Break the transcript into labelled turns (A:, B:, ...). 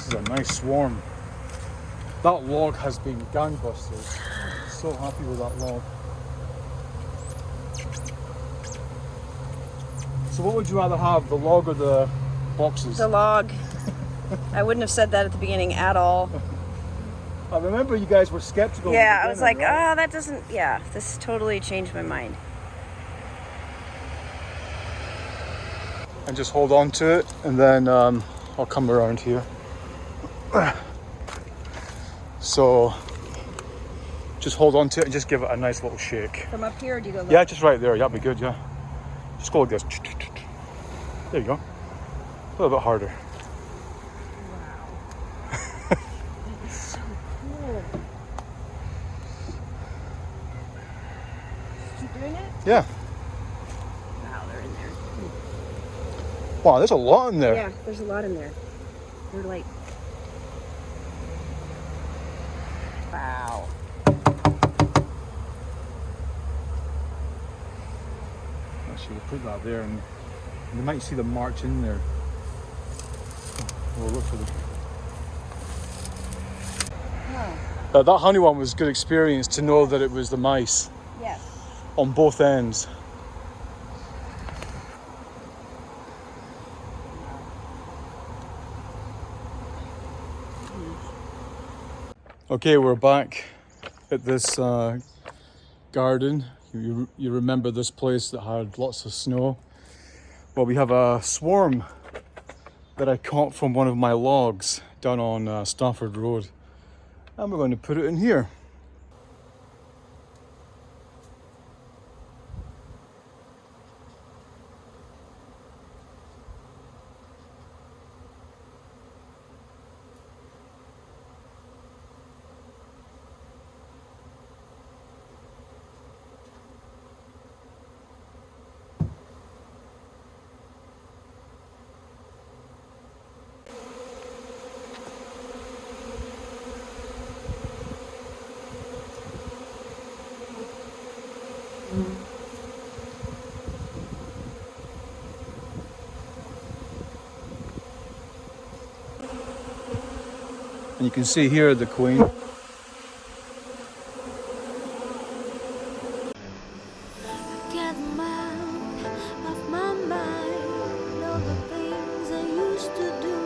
A: is a nice swarm. That log has been gangbusters. So happy with that log. So what would you rather have, the log or the boxes?
B: The log. I wouldn't have said that at the beginning at all.
A: I remember you guys were skeptical.
B: Yeah, I was like,
A: right?
B: oh, that doesn't, yeah, this totally changed my mind.
A: And just hold on to it, and then I'll come around here. So just hold on to it and just give it a nice little shake.
B: From up here, or do you go low?
A: Yeah, just right there. That'd be good, yeah. Just go like this. There you go. A little bit harder.
B: Wow. That is so cool. Keep doing it?
A: Yeah.
B: Wow, they're in there.
A: Wow, there's a lot in there.
B: Yeah, there's a lot in there. They're like... Wow.
A: Actually, we'll put that there, and you might see them march in there. We'll look for them.
B: Huh.
A: That honey one was a good experience to know that it was the mice
B: Yes.
A: on both ends. Okay, we're back at this garden. You remember this place that had lots of snow? Well, we have a swarm that I caught from one of my logs down on Stafford Rd, and we're going to put it in here. And you can see here the queen.
C: Get out of my mind, all the things I used to do.